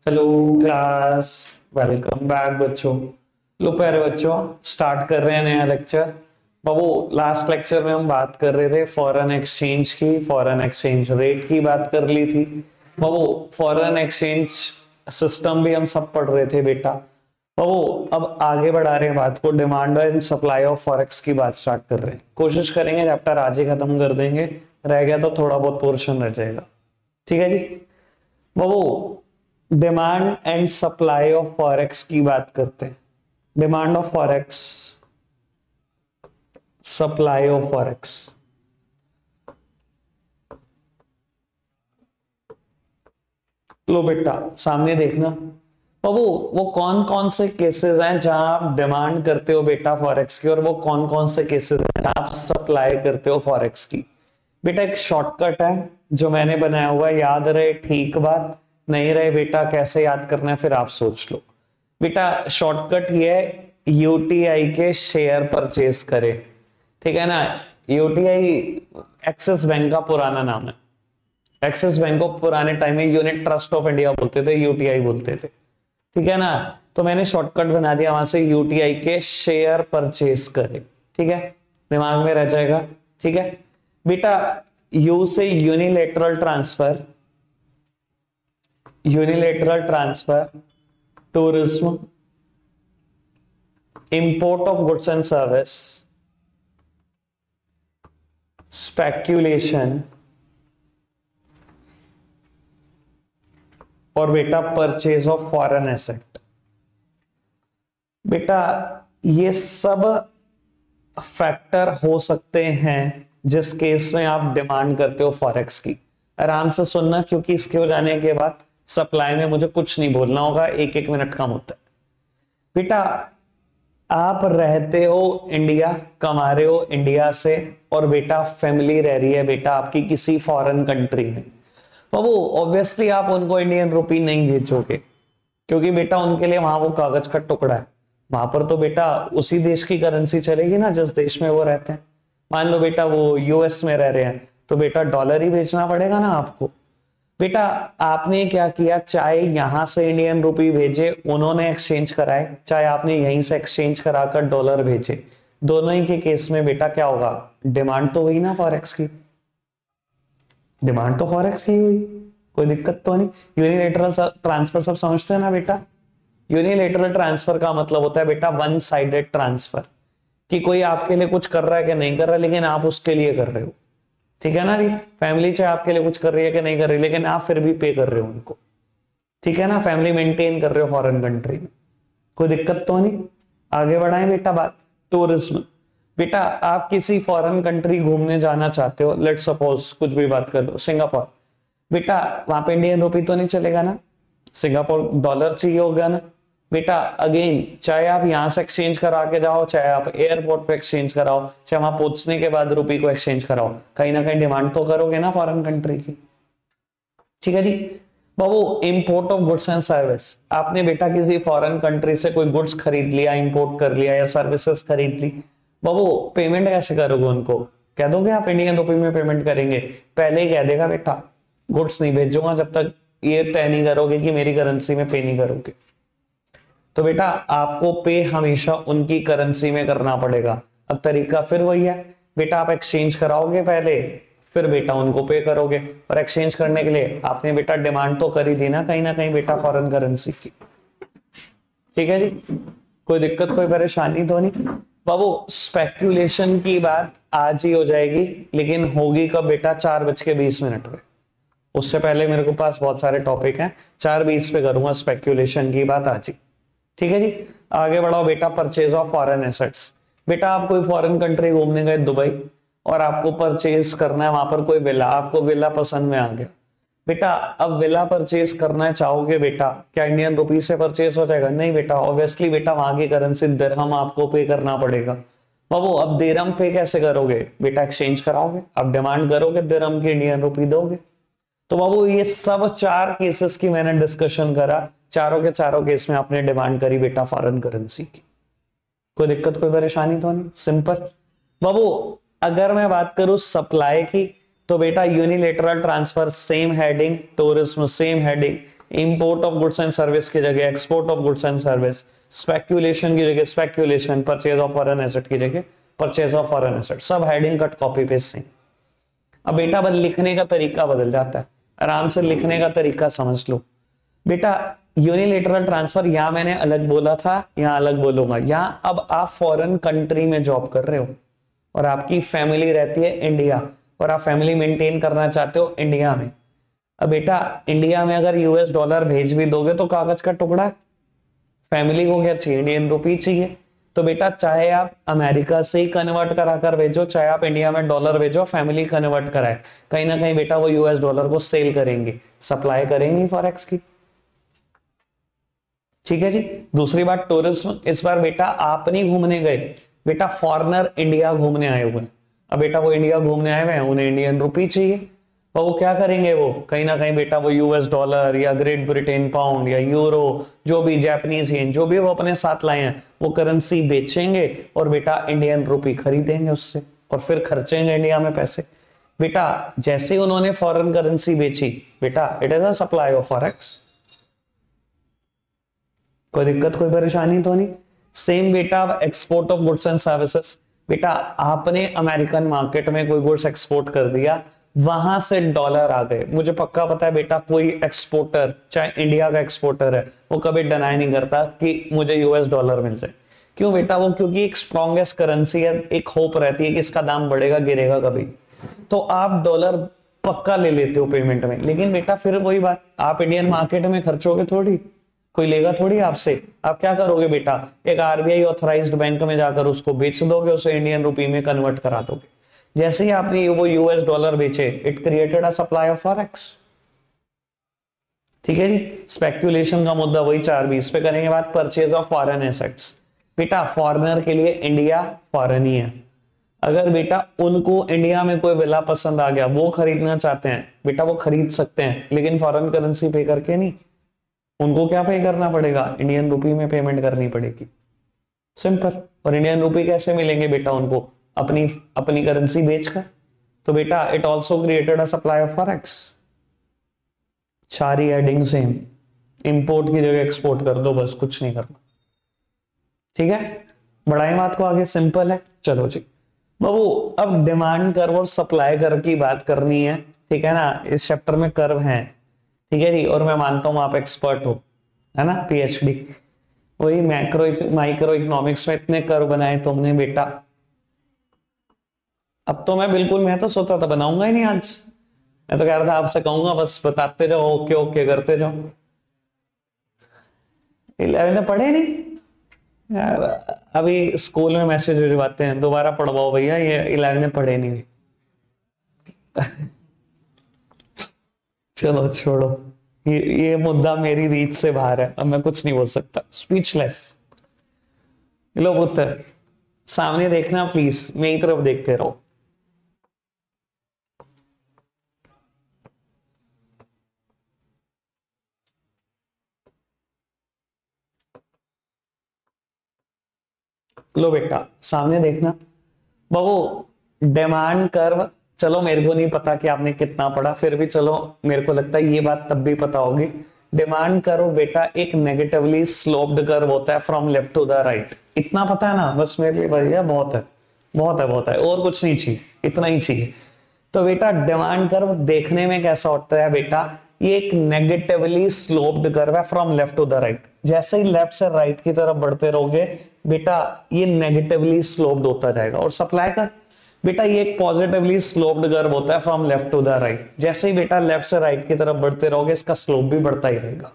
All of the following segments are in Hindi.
Hello class. वेलकम बैक बच्चों। लो प्यारे बच्चों, स्टार्ट कर रहे हैं नया लेक्चर। बाबू, लास्ट लेक्चर में हम बात कर रहे थे फॉरेन एक्सचेंज की, फॉरेन एक्सचेंज रेट की बात कर ली थी। बाबू, फॉरेन एक्सचेंज सिस्टम भी हम सब पढ़ रहे थे बेटा। बाबू, अब आगे बढ़ा रहे हैं बात को, demand and supply of forex की बात स्टार्ट कर रहे हैं। कोशिश करेंगे चैप्टर आज ही खत्म कर देंगे, रह गया तो थोड़ा बहुत पोर्शन रह जाएगा। ठीक है जी। बाबू, demand and supply of forex की बात करते हैं। Demand of forex, supply of forex. लो बेटा, सामने देखना। बाबू, वो कौन कौन से केसेस हैं जहां आप डिमांड करते हो बेटा फॉरेक्स की, और वो कौन कौन से केसेस हैं जहां आप सप्लाई करते हो फॉरेक्स की। बेटा एक शॉर्टकट है जो मैंने बनाया हुआ है, याद रहे ठीक बात, नहीं रहे बेटा कैसे याद करना है फिर आप सोच लो। बेटा शॉर्टकट ये है, यूटीआई के शेयर परचेज करे, ठीक है ना। यूटीआई एक्सिस बैंक का पुराना नाम है। एक्सिस बैंक को पुराने टाइम में यूनिट ट्रस्ट ऑफ इंडिया बोलते थे, यूटीआई बोलते थे, ठीक है ना। तो मैंने शॉर्टकट बना दिया वहां से, यूटीआई के शेयर परचेज करे, ठीक है, दिमाग में रह जाएगा। ठीक है बेटा, यू से unilateral transfer, unilateral transfer, tourism, import of goods and service, speculation, और बेटा परचेज ऑफ फॉरेन एसेट। बेटा ये सब फैक्टर हो सकते हैं जिस केस में आप डिमांड करते हो फॉरेक्स की। आराम से सुनना, क्योंकि इसके हो जाने के बाद सप्लाई में मुझे कुछ नहीं बोलना होगा, एक एक मिनट कम होता है। बेटा आप रहते हो इंडिया, कमा रहे हो इंडिया से, और बेटा फैमिली रह रही है बेटा आपकी किसी फॉरेन कंट्री में। बाबू ऑब्वियसली आप उनको इंडियन रुपी नहीं भेजोगे, क्योंकि बेटा उनके लिए वहां वो कागज का टुकड़ा है। वहां पर तो बेटा उसी देश की करेंसी चलेगी ना जिस देश में वो रहते हैं। मान लो बेटा वो यूएस में रह रहे हैं, तो बेटा डॉलर ही भेजना पड़ेगा ना आपको। बेटा आपने क्या किया, चाहे यहां से इंडियन रुपी भेजे, उन्होंने एक्सचेंज कराए, चाहे आपने यहीं से एक्सचेंज कराकर डॉलर भेजे, दोनों ही के केस में बेटा क्या होगा, डिमांड तो हुई ना फॉरेक्स की। डिमांड तो फॉरेक्स की हुई, कोई दिक्कत तो नहीं। यूनिलेटरल ट्रांसफर सब समझते हैं ना बेटा। यूनिलेटरल ट्रांसफर का मतलब होता है बेटा वन साइडेड ट्रांसफर, कि कोई आपके लिए कुछ कर रहा है कि नहीं कर रहा, लेकिन आप उसके लिए कर रहे हो, ठीक है ना जी। फैमिली चाहे आपके लिए कुछ कर रही है कि नहीं कर रही, लेकिन आप फिर भी पे कर रहे हो उनको, ठीक है ना। फैमिली मेंटेन कर रहे हो फॉरेन कंट्री में, कोई दिक्कत तो नहीं। आगे बढ़ाएं बेटा बात, टूरिज्म। बेटा आप किसी फॉरेन कंट्री घूमने जाना चाहते हो, लेट सपोज कुछ भी बात कर लो, सिंगापुर। बेटा वहां पे इंडियन रुपी तो नहीं चलेगा ना, सिंगापुर डॉलर चाहिए होगा ना। बेटा अगेन, चाहे आप यहां से एक्सचेंज करा के जाओ, चाहे आप एयरपोर्ट पे एक्सचेंज कराओ, चाहे वहां पहुंचने के बाद रुपी को एक्सचेंज कराओ, कहीं ना कहीं डिमांड तो करोगे ना फॉरेन कंट्री की, ठीक है जी। बाबू import of goods and service, आपने बेटा किसी फॉरेन कंट्री से कोई गुड्स खरीद लिया, इंपोर्ट कर लिया, या सर्विसेज खरीद ली। बाबू पेमेंट कैसे करोगे उनको, कह दोगे आप इंडियन रुपी में पेमेंट करेंगे, पहले ही कह देगा बेटा गुड्स नहीं भेजूंगा जब तक ये तय नहीं करोगे कि मेरी करेंसी में पे नहीं करोगे। तो बेटा आपको पे हमेशा उनकी करेंसी में करना पड़ेगा। अब तरीका फिर वही है बेटा, आप एक्सचेंज कराओगे पहले, फिर बेटा उनको पे करोगे। और एक्सचेंज करने के लिए आपने बेटा डिमांड तो कर ही दी ना कहीं बेटा फॉरेन करेंसी की, ठीक है जी। कोई दिक्कत कोई परेशानी तो नहीं। बाबू स्पेक्यूलेशन की बात आज ही हो जाएगी, लेकिन होगी कब बेटा, 4:20 पे। उससे पहले मेरे को पास बहुत सारे टॉपिक हैं, 4:20 पे करूंगा स्पेक्यूलेशन की बात आज ही, ठीक है जी। आगे बढ़ाओ बेटा, परचेज ऑफ फॉरेन एसेट्स। बेटा आप कोई फॉरेन कंट्री घूमने गए दुबई, और आपको परचेज करना है वहां पर कोई विला, आपको विला पसंद में आ गया। बेटा अब विला परचेज करना चाहोगे बेटा, क्या इंडियन रुपी से परचेज हो जाएगा, नहीं बेटा, ऑब्वियसली बेटा वहां की करेंसी दिरहम आपको पे करना पड़ेगा। बाबू अब दिरहम पे कैसे करोगे बेटा, एक्सचेंज कराओगे, अब डिमांड करोगे दिरहम की, इंडियन रुपी दोगे। तो बाबू ये सब 4 केसेस की मैंने डिस्कशन करा, चारों के चारों केस में आपने डिमांड करी बेटा फॉरेन करेंसी की। कोई दिक्कत कोई परेशानी तो नहीं, सिंपल। बाबू अगर मैं बात करूं सप्लाई की, तो बेटा unilateral transfer same heading, tourism same heading, import of goods and service की जगह export of goods and service, speculation की जगह speculation, purchase of foreign asset की जगह परचेज ऑफ फॉरेन एसेट, सब heading cut copy paste same. अब बेटा बस लिखने का तरीका बदल जाता है, आराम से लिखने का तरीका समझ लो। बेटा यूनिलेटरल ट्रांसफर यहां मैंने अलग बोला था, यहां अलग बोलूंगा। यहां अब आप फॉरेन कंट्री में जॉब कर रहे हो और आपकी फैमिली रहती है इंडिया और आप फैमिली मेंटेन करना चाहते हो इंडिया में। अब बेटा इंडिया में अगर यूएस डॉलर भेज भी दोगे तो कागज का टुकड़ा, फैमिली को क्या चाहिए, इंडियन रुपी चाहिए। तो बेटा चाहे आप अमेरिका से ही कन्वर्ट करा कर भेजो, चाहे आप इंडिया में डॉलर भेजो, फैमिली कन्वर्ट कराए, कहीं ना कहीं बेटा वो यूएस डॉलर को सेल करेंगे, सप्लाई करेंगे फॉरेक्स की। ठीक है जी। दूसरी बात टूरिज्म, इस बार बेटा आप नहीं घूमने गए, बेटा फॉरेनर इंडिया घूमने आए हुए हैं। अब बेटा वो इंडिया घूमने आए हुए हैं, उन्हें इंडियन रुपी चाहिए, तो वो क्या करेंगे, वो कहीं ना कहीं बेटा वो यूएस डॉलर या ग्रेट ब्रिटेन पाउंड या यूरो, जो भी जापानीज येन, जो भी वो अपने साथ लाए हैं, वो करेंसी बेचेंगे और बेटा इंडियन रुपी खरीदेंगे उससे और फिर खर्चेंगे इंडिया में पैसे। बेटा जैसे उन्होंने फॉरेन करेंसी बेची, बेटा it is a supply of forex. कोई दिक्कत कोई परेशानी तो नहीं। सेम बेटा export of goods and services, बेटा आपने अमेरिकन मार्केट में कोई गुड्स एक्सपोर्ट कर दिया, वहां से डॉलर आ गए। मुझे पक्का पता है बेटा कोई एक्सपोर्टर, चाहे इंडिया का एक्सपोर्टर है, वो कभी डिनाई नहीं करता कि मुझे यूएस डॉलर मिल जाए। क्यों बेटा, वो क्योंकि एक स्ट्रॉन्गेस्ट करेंसी है, एक होप रहती है कि इसका दाम बढ़ेगा गिरेगा कभी, तो आप डॉलर पक्का ले लेते हो पेमेंट में। लेकिन बेटा फिर वही बात, आप इंडियन मार्केट में खर्चोगे थोड़ी, कोई लेगा थोड़ी आपसे। आप क्या करोगे बेटा, एक आरबीआई ऑथराइज्ड बैंक में जाकर उसको बेच दोगे, उसे इंडियन रुपी में कन्वर्ट करा दोगे। जैसे ही आपने वो यूएस डॉलर बेचे, it created a supply of forex. ठीक है जी। स्पेक्यूलेशन का मुद्दा वही 420 पे करेंगे बात। परचेज ऑफ फॉरेन एसेट्स, बेटा फॉरेनर के लिए इंडिया फॉरेन ही है। अगर बेटा उनको इंडिया में कोई विला पसंद आ गया, वो खरीदना चाहते हैं, बेटा वो खरीद सकते हैं, लेकिन फॉरेन करेंसी पे करके नहीं। उनको क्या पे करना पड़ेगा, इंडियन रुपी में पेमेंट करनी पड़ेगी, सिंपल। और इंडियन रुपी कैसे मिलेंगे बेटा उनको, अपनी करेंसी बेचकर। तो बेटा it also created a supply of forex. सारी हेडिंग सेम, इंपोर्ट की जगह एक्सपोर्ट कर दो, बस कुछ नहीं करना। ठीक है, बढ़ाएं बात को आगे, सिंपल है। चलो जी बाबू, अब डिमांड कर्व और सप्लाई कर्व की बात करनी है, ठीक है ना। इस चैप्टर में कर्व है, ठीक है जी, और मैं मानता हूं आप एक्सपर्ट हो, है ना, पीएचडी। वही माइक्रो इकोनॉमिक्स में इतने कर्व बनाए तुमने बेटा। अब तो मैं तो सोचा था बनाऊंगा ही नहीं आज, मैं तो कह रहा था आपसे कहूंगा बस बताते जाओ, ओके ओके करते जाओ। 11 पढ़े नहीं यार, अभी स्कूल में मैसेज भिजवाते हैं दोबारा पढ़वाओ भैया, ये 11 पढ़े नहीं। चलो छोड़ो, ये मुद्दा मेरी रीच से बाहर है, अब मैं कुछ नहीं बोल सकता, स्पीचलेस। लो पुत्र सामने देखना प्लीज, मेरी तरफ देखते रहो। लो बेटा सामने देखना बाबू, डिमांड कर्व, चलो मेरे को नहीं पता कि आपने कितना पढ़ा, फिर भी चलो मेरे को लगता है ये बात तब भी पता होगी। डिमांड कर्व बेटा एक नेगेटिवली स्लोप्ड कर्व होता है from left to the right. इतना पता है ना, बस मेरे लिए भैया बहुत है, बहुत है, बहुत है, और कुछ नहीं चाहिए, इतना ही चाहिए। तो बेटा डिमांड कर्व देखने में कैसा होता है बेटा, ये एक नेगेटिवली स्लोप्ड कर्व है from left to the right. जैसे ही लेफ्ट से राइट की तरफ बढ़ते रहोगे बेटा ये नेगेटिवली स्लोप्ड होता जाएगा। और सप्लाई कर्व बेटा ये एक पॉजिटिवली स्लोप्ड कर्व होता है from left to the right. जैसे ही बेटा लेफ्ट से राइट की तरफ बढ़ते रहोगे इसका स्लोप भी बढ़ता ही रहेगा।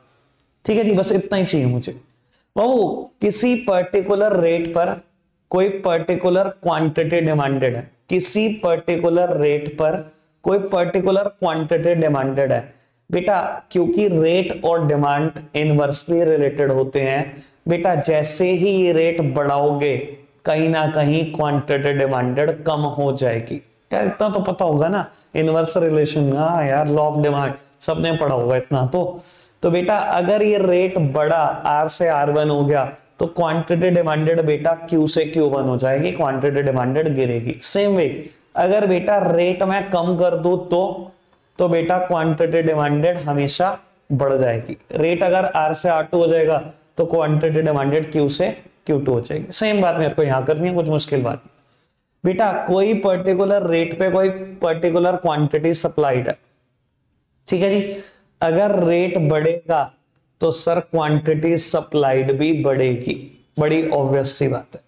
ठीक है जी, बस इतना ही चाहिए मुझे। वो किसी पर्टिकुलर रेट पर कोई पर्टिकुलर क्वांटिटी डिमांडेड है, किसी पर्टिकुलर रेट पर कोई पर्टिकुलर क्वांटिटी डिमांडेड है बेटा, क्योंकि रेट और डिमांड इनवर्सली रिलेटेड होते हैं बेटा। जैसे ही ये रेट बढ़ाओगे कहीं ना कहीं क्वांटिटी डिमांडेड कम हो जाएगी। यार इतना तो पता होगा ना, इनवर्स रिलेशन, हाँ यार, लॉ ऑफ डिमांड सबने पढ़ा होगा इतना तो बेटा अगर ये रेट बढ़ा, R से R1 हो गया, तो क्वांटिटी डिमांडेड बेटा Q से Q1 हो जाएगी, क्वांटिटी डिमांडेड गिरेगी। सेम वे अगर बेटा रेट मैं कम कर दूं तो बेटा क्वांटिटी डिमांडेड हमेशा बढ़ जाएगी। रेट अगर R से R2 हो जाएगा तो क्वांटिटी डिमांडेड Q से Q2 हो जाएगी। सेम बात मेरे को यहां करनी है, कुछ मुश्किल बात नहीं। बेटा कोई पर्टिकुलर रेट पे कोई पर्टिकुलर क्वांटिटी सप्लाइड है, ठीक है जी। अगर रेट बढ़ेगा तो सर क्वांटिटी सप्लाइड भी बढ़ेगी, बड़ी ऑब्वियस सी बात है,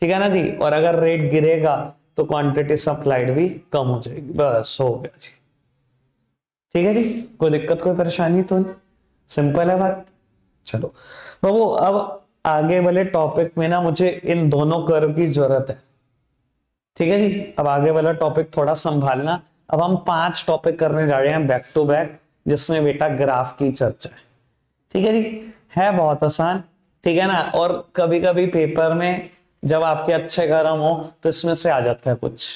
ठीक है ना जी। और अगर रेट गिरेगा तो क्वांटिटी सप्लाइड भी कम हो जाएगी, बस हो गया जी, ठीक है जी। कोई दिक्कत कोई परेशानी तो नहीं, सिंपल है बात। चलो बाबू अब आगे वाले टॉपिक में ना मुझे इन दोनों कर्व की जरूरत है, ठीक है जी। अब आगे वाला टॉपिक थोड़ा संभालना। अब हम 5 टॉपिक करने जा रहे हैं बैक टू बैक, जिसमें बेटा ग्राफ की चर्चा है, ठीक है जी। है बहुत आसान, ठीक है ना। और कभी कभी पेपर में जब आपके अच्छे कर्म हो तो इसमें से आ जाता है कुछ।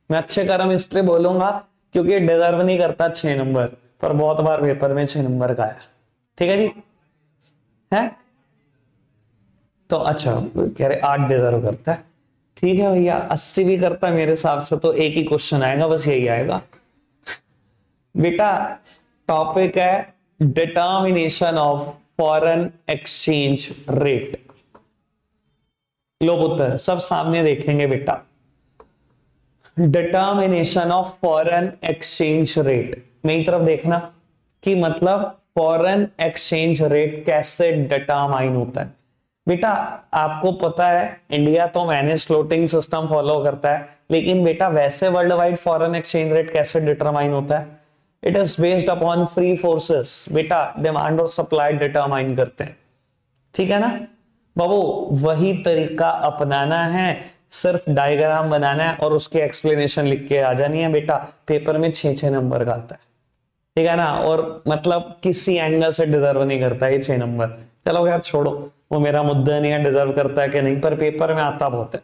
मैं अच्छे कर्म इसलिए बोलूंगा क्योंकि डिजर्व नहीं करता 6 नंबर, पर बहुत बार पेपर में 6 नंबर का आया, ठीक है जी। है तो अच्छा कह रहे 8 डिजर्व करता है, ठीक है भैया। 80 भी करता मेरे हिसाब से तो एक ही क्वेश्चन आएगा, बस यही आएगा बेटा। टॉपिक है determination of foreign exchange rate. लो पुत्र सब सामने देखेंगे बेटा। Determination of foreign exchange rate, मेरी तरफ देखना कि मतलब फॉरेन एक्सचेंज रेट कैसे डिटरमाइन होता है। बेटा आपको पता है इंडिया तो मैनेज फ्लोटिंग सिस्टम फॉलो करता है, लेकिन बेटा वैसे world wide foreign exchange rate कैसे डिटरमाइन होता है? It is based upon free forces. बेटा डिमांड और सप्लाई डिटरमाइन करते हैं, ठीक है ना बाबू। वही तरीका अपनाना है, सिर्फ डायग्राम बनाना है और उसकी एक्सप्लेनेशन लिख के आ जानी है बेटा। पेपर में 6 नंबर का आता है, ठीक है ना। और मतलब किसी एंगल से डिजर्व नहीं करता ये 6 नंबर। चलो यार छोड़ो, वो मेरा मुद्दा नहीं है डिजर्व करता है कि नहीं, पर पेपर में आता बहुत है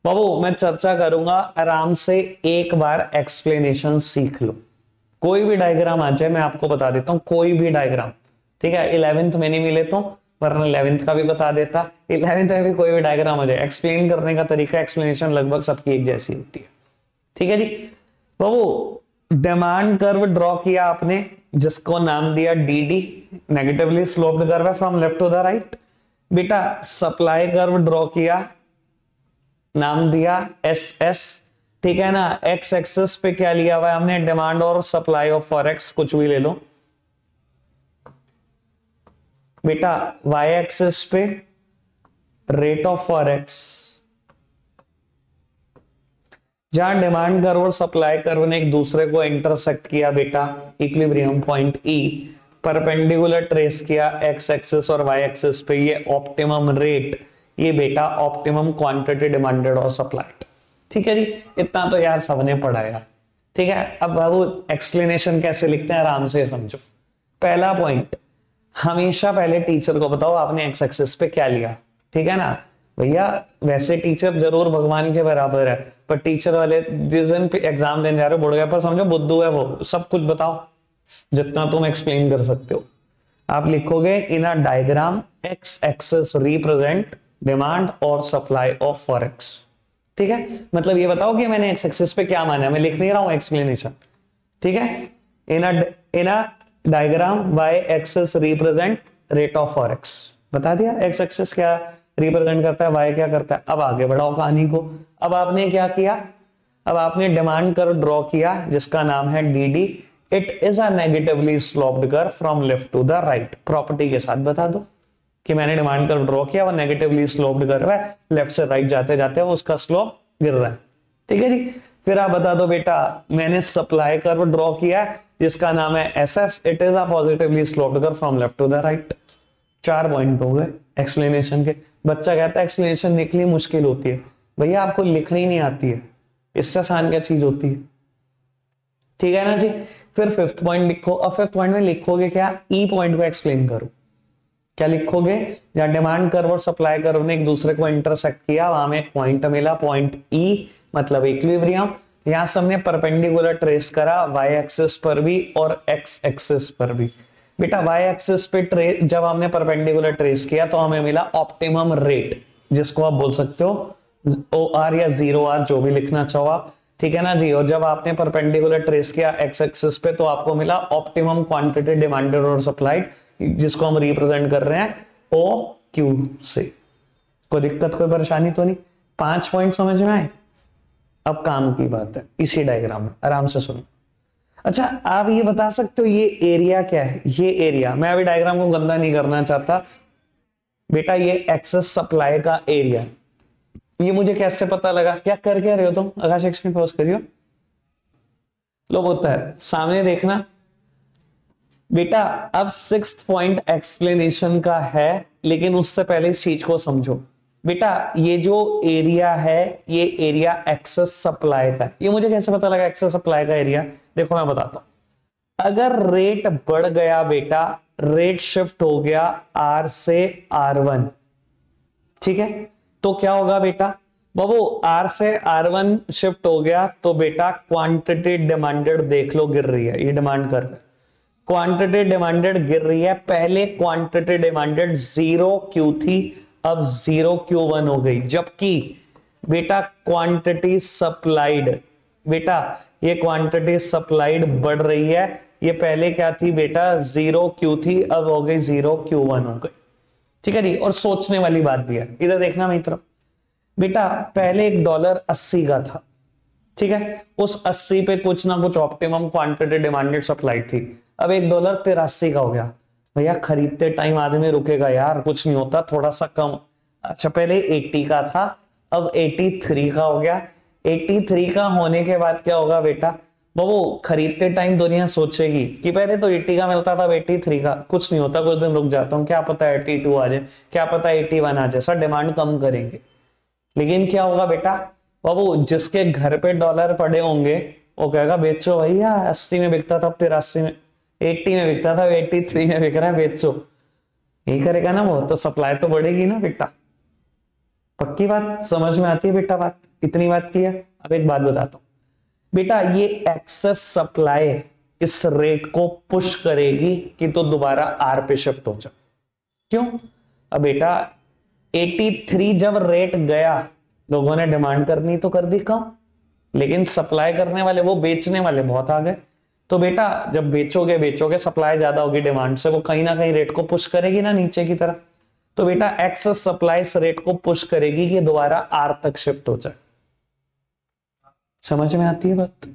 बाबू। मैं चर्चा करूंगा, आराम से एक बार एक्सप्लेनेशन सीख लो। कोई भी डायग्राम आ जाए मैं आपको बता देता हूं, कोई भी डायग्राम, ठीक है। 11th में नहीं मिले तो वरना 11th का भी बता देता। 11th में भी कोई भी डायग्राम आ जाए, एक्सप्लेन करने का तरीका, एक्सप्लेनेशन लगभग सबकी एक जैसी होती है, ठीक है जी बाबू। डिमांड कर्व ड्रॉ किया आपने, जिसको नाम दिया DD, नेगेटिवली स्लोप्ड कर्व है from left to the right. बेटा सप्लाई कर्व ड्रॉ किया, नाम दिया SS, ठीक है ना। एक्स एक्सिस पे क्या लिया हुआ है हमने? डिमांड और सप्लाई ऑफ फॉरेक्स, कुछ भी ले लो बेटा। वाई एक्सिस पे रेट ऑफ फॉरेक्स, जहां डिमांड कर्व और सप्लाई कर्व ने एक दूसरे को इंटरसेक्ट किया बेटा, equilibrium point E, perpendicular trace किया एक्स एक्सिस और वाई एक्सिस पे, ये ऑप्टिमम रेट, ये बेटा ऑप्टिमम क्वांटिटी डिमांडेड और सप्लाइड, ठीक है जी। इतना तो यार सबने पढ़ा यार, ठीक है। अब बाबू एक्सप्लेनेशन कैसे लिखते हैं आराम से समझो। पहला पॉइंट, हमेशा पहले टीचर को बताओ आपने एक्स एक्सिस पे क्या लिया, ठीक है ना भैया। वैसे टीचर जरूर भगवान के बराबर है, पर टीचर वाले जिस दिन एग्जाम देने जा रहे हो बोर्ड पर समझो बुद्धू है वो, सब कुछ बताओ जितना तुम एक्सप्लेन कर सकते हो। आप लिखोगे in a diagram x axis represent demand और सप्लाई ऑफ फॉरेक्स, ठीक है। मतलब ये बताओ कि मैंने एक्स एक्सिस पे क्या माना है, मैं लिख नहीं रहा हूं एक्सप्लेनेशन, ठीक है। In a diagram Y axis represent rate of forex, बता दिया एक्स एक्सिस क्या रिप्रेजेंट करता है, वाई क्या करता है। अब आगे बढ़ाओ कहानी को। अब आपने क्या किया, अब आपने डिमांड कर्व ड्रॉ किया जिसका नाम है DD। It is a negatively sloped curve from left to the right. Property के साथ बता दो कि मैंने डिमांड कर्व ड्रॉ किया, वो नेगेटिवली स्लोप्ड कर्व है, लेफ्ट से राइट जाते जाते वो उसका स्लोप गिर रहा है, ठीक है जी। फिर आप बता दो बेटा मैंने सप्लाई कर्व ड्रॉ किया जिसका नाम है SS। It is a positively sloped curve from left to the right. 4 point हो गए एक्सप्लेनेशन के। बच्चा कहता है एक्सप्लेनेशन निकली मुश्किल होती है, भैया आपको लिखनी नहीं आती है, इससे आसान क्या चीज होती है, ठीक है ना जी। फिर 5th पॉइंट लिखो, और 5th पॉइंट में लिखोगे क्या, E पॉइंट को एक्सप्लेन करो। क्या लिखोगे, जहां डिमांड कर्व और सप्लाई कर्व ने एक दूसरे को इंटरसेक्ट किया वहां में एक पॉइंट मिला, पॉइंट E मतलब इक्विलिब्रियम। यहां से हमने परपेंडिकुलर ट्रेस करा वाई एक्सिस पर भी और एक्स एक्सिस पर भी। बेटा वाई एक्सिस पे जब हमने परपेंडिकुलर ट्रेस किया तो हमें मिला ऑप्टिमम रेट, जिसको आप बोल सकते हो OR या 0R जो भी लिखना चाहो आप, ठीक है ना जी। और जब आपने परपेंडिकुलर ट्रेस किया एक्स एक्सिस पे तो आपको मिला ऑप्टिमम क्वांटिटी डिमांडेड और सप्लाइड, जिसको हम रिप्रेजेंट कर रहे हैं ओ क्यू से। कोई दिक्कत कोई परेशानी तो नहीं? 5 पॉइंट समझ में आए? अब काम की बात है इसी डायग्राम में, आराम से सुनो। अच्छा आप ये बता सकते हो ये एरिया क्या है? ये एरिया, मैं अभी डायग्राम को गंदा नहीं करना चाहता बेटा, ये एक्सेस सप्लाई का एरिया। ये मुझे कैसे पता लगा? क्या कर क्या रहे हो तुम? आकाश एक मिनट पॉज करियो। लो होता है सामने देखना बेटा। अब 6th पॉइंट एक्सप्लेनेशन का है, लेकिन उससे पहले इस चीज को समझो बेटा। ये जो एरिया है ये एरिया एक्सेस सप्लाई का है। ये मुझे कैसे पता लगा एक्सेस सप्लाई का एरिया? देखो मैं बताता हूं। अगर रेट बढ़ गया बेटा, रेट शिफ्ट हो गया R से R1, ठीक है, तो क्या होगा बेटा बाबू? R से R1 शिफ्ट हो गया तो बेटा क्वांटिटी डिमांडेड देख लो गिर रही है, ये डिमांड कर रहा है, क्वांटिटी डिमांडेड गिर रही है। पहले क्वांटिटी डिमांडेड 0Q थी, अब 0Q1 हो गई, जबकि बेटा क्वांटिटी सप्लाइड, बेटा ये क्वांटिटी सप्लाइड बढ़ रही है। ये पहले क्या थी बेटा? 0Q थी, अब हो गई 0Q1 हो गई, ठीक है जी। और सोचने वाली बात भी है, इधर देखना मेरी तरफ बेटा। पहले $1 का था, ठीक है, उस 80 पे कुछ ना कुछ ऑप्टिमम क्वांटिटी डिमांडेड सप्लाई थी। अब $1.83 का हो गया। भैया खरीदते टाइम आदमी रुकेगा यार, कुछ नहीं होता, थोड़ा सा कम। अच्छा पहले 80 का था, अब 83 का हो गया। 83 का होने के बाद क्या होगा बेटा बाबू? खरीदते टाइम दुनिया सोचेगी कि पहले तो 80 का मिलता था, अब 83 का, कुछ नहीं होता, कुछ दिन रुक जाता हूँ, क्या पता 82 आ जाए, क्या पता 81 आ जाए, सर डिमांड कम करेंगे। लेकिन क्या होगा बेटा बाबू? जिसके घर पे डॉलर पड़े होंगे वो कहेगा बेचो भैया, 80 में बिकता था, 83 में, 80 में बिकता था, 83 में बिक रहा है, बेचो। यही करेगा ना वो, तो सप्लाई तो बढ़ेगी ना बेटा। पक्की बात समझ में आती है बेटा? बात इतनी बात की है। अब एक बात बताता हूं बेटा, ये एक्सेस सप्लाई इस रेट को पुश करेगी कि तो दोबारा आर पे शिफ्ट हो जाए। क्यों? अब बेटा 83 जब रेट गया, लोगों ने डिमांड करनी तो कर दी कम, लेकिन सप्लाई करने वाले, वो बेचने वाले बहुत आ गए। तो बेटा जब बेचोगे बेचोगे, सप्लाई ज्यादा होगी डिमांड से, वो कहीं ना कहीं रेट को पुश करेगी ना नीचे की तरफ। तो बेटा एक्सेस सप्लाई इस रेट को पुश करेगी कि दोबारा आर तक शिफ्ट हो जाए। समझ में आती है बात?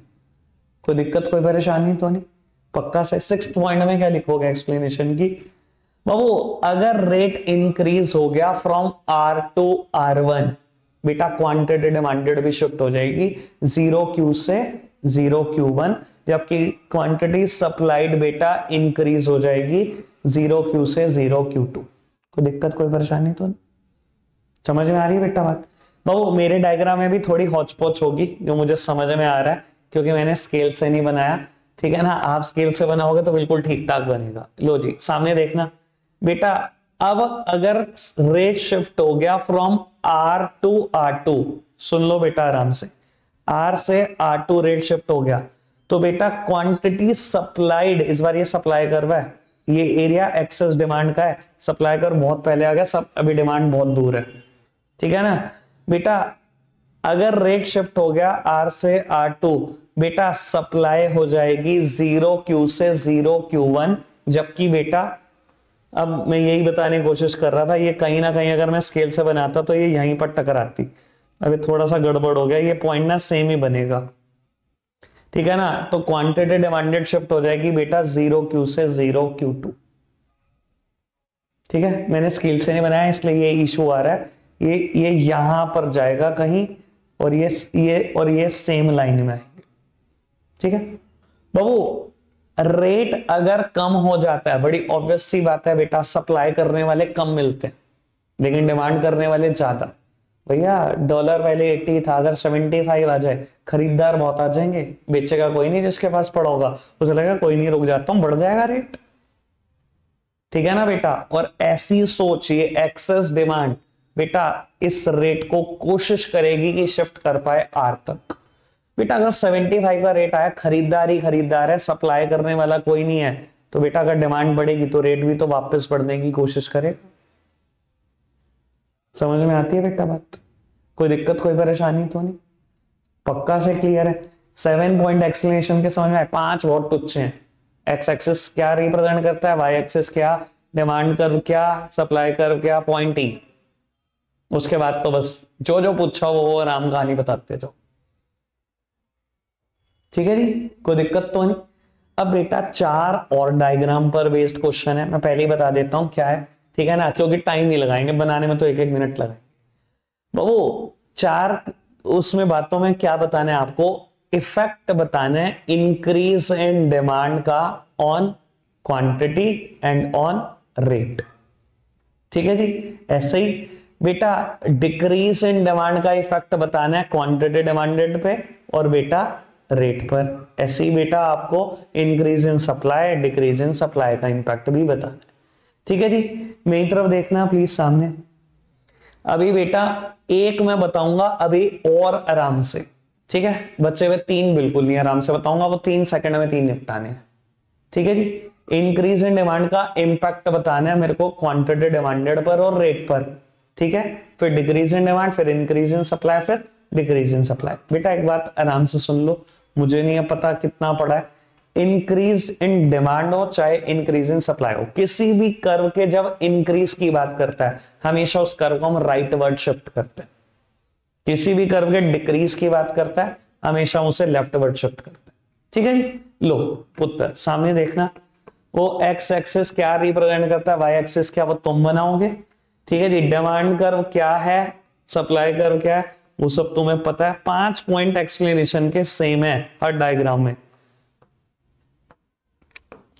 कोई दिक्कत कोई परेशानी तो नहीं? पक्का से 6th पॉइंट में क्या लिखोगे एक्सप्लेनेशन की बाबू? अगर रेट इंक्रीज हो गया फ्रॉम R टू R1 बेटा, क्वांटिटी डिमांडेड भी शिफ्ट हो जाएगी 0Q से 0Q1, जबकि क्वांटिटी सप्लाइड बेटा इंक्रीज हो जाएगी 0Q से 0Q2। कोई दिक्कत कोई परेशानी तो नहीं? समझ में आ रही है बेटा बात? बाबू मेरे डायग्राम में भी थोड़ी हौच पौच होगी, जो मुझे समझ में आ रहा है, क्योंकि मैंने स्केल से नहीं बनाया, ठीक है ना। आप स्केल से बनाओगे तो बिल्कुल ठीक ठाक बनेगा। लो जी सामने देखना बेटा। अब अगर रेट शिफ्ट हो गया फ्रॉम R टू R2, सुन लो बेटा आराम से, R से R2 रेट शिफ्ट हो गया तो बेटा क्वांटिटी सप्लाइड, इस बार ये सप्लाई कर्व है, ये एरिया एक्सेस डिमांड का है, सप्लाई कर्व बहुत पहले आ गया, सब अभी डिमांड बहुत दूर है, ठीक है ना बेटा। अगर रेट शिफ्ट हो गया R से R2 बेटा, सप्लाई हो जाएगी 0Q से 0Q1, जबकि बेटा अब मैं यही बताने की कोशिश कर रहा था, ये कहीं ना कहीं अगर मैं स्केल से बनाता तो ये यहीं पर टकराती। अभी थोड़ा सा गड़बड़ हो गया, ये पॉइंट ना सेम ही बनेगा, ठीक है ना। तो क्वांटिटी डिमांडेड शिफ्ट हो जाएगी बेटा 0Q से 0Q2, ठीक है। मैंने स्केल से नहीं बनाया इसलिए ये इशू आ रहा है। ये यहां पर जाएगा कहीं, और ये सेम लाइन में आएंगे, ठीक है बाबू। रेट अगर कम हो जाता है, बड़ी ऑब्वियस सी बात है बेटा, सप्लाई करने वाले कम मिलते हैं लेकिन डिमांड करने वाले ज्यादा। भैया डॉलर पहले 80 था, अगर 75 आ जाए, खरीदार बहुत आ जाएंगे, बेचेगा कोई नहीं, जिसके पास पड़ा होगा उसे लगेगा कोई नहीं रुक जाता हूं, बढ़ जाएगा रेट, ठीक है ना बेटा। और ऐसी सोच, ये एक्सेस डिमांड बेटा इस रेट को कोशिश करेगी कि शिफ्ट कर पाए आर तक। बेटा अगर 75 का रेट आया, खरीदार ही खरीदार है, सप्लाई करने वाला कोई नहीं है, तो बेटा अगर डिमांड बढ़ेगी तो रेट भी तो वापस बढ़ने की कोशिश करेगा। समझ में आती है बेटा बात? कोई दिक्कत कोई परेशानी तो नहीं? पक्का से क्लियर है? 7 पॉइंट एक्सप्लेनेशन के समझ में आए? 5 बहुत तुच्छ हैं। एक्स एक्सिस क्या रिप्रेजेंट करता है, वाई एक्सिस क्या, डिमांड कर्व क्या, सप्लाई कर्व क्या, पॉइंट ई। उसके बाद तो बस जो जो पूछा वो राम कहानी बताते जाओ। ठीक है जी, कोई दिक्कत तो नहीं। अब बेटा 4 और डायग्राम पर बेस्ड क्वेश्चन है, मैं पहले ही बता देता हूं क्या है, ठीक है ना, क्योंकि टाइम नहीं लगाएंगे बनाने में, तो 1-1 मिनट लगाएंगे। वो 4 उसमें बातों में क्या बताना है आपको, इफेक्ट बताना है इंक्रीज इन डिमांड का on quantity and on rate. ठीक है जी, ऐसे ही बेटा डिक्रीज इन डिमांड का इफेक्ट बताना है क्वांटिटी डिमांडेड पे और बेटा रेट पर। ऐसे ही बेटा आपको increase in supply decrease in supply का इंपैक्ट भी बताना है। ठीक है जी, मेरी तरफ देखना प्लीज सामने। अभी बेटा एक मैं बताऊंगा अभी और आराम से, ठीक है, बच्चे हुए 3 बिल्कुल नहीं, आराम से बताऊंगा, वो 3 सेकंड में 3 निपटाने हैं। ठीक है जी, इंक्रीज इन डिमांड का इंपैक्ट बताना है मेरे को क्वांटिटी डिमांडेड पर और रेट पर। ठीक है, फिर डिक्रीज इन डिमांड, फिर इंक्रीज इन सप्लाई, फिर डिक्रीज इन सप्लाई। बेटा एक बात आराम से सुन लो, मुझे नहीं पता कितना पढ़ा है, इंक्रीज इन डिमांड हो चाहे इंक्रीज इन सप्लाई हो, किसी भी कर्व के जब इंक्रीज की बात करता है हमेशा उस कर्व को हम राइट वर्ड शिफ्ट करते हैं। किसी भी कर्व के डिक्रीज की बात करता है हमेशा उसे लेफ्ट वर्ड शिफ्ट करते हैं। ठीक है जी, लो पुत्र सामने देखना, वो एक्स एक्सिस क्या रिप्रेजेंट करता है, वाई एक्सिस क्या, वो तुम बनाओगे। ठीक है जी, डिमांड कर्व क्या है, सप्लाई कर्व क्या है, वो सब तुम्हें पता है। 5 पॉइंट एक्सप्लेनेशन के सेम है हर डायग्राम में,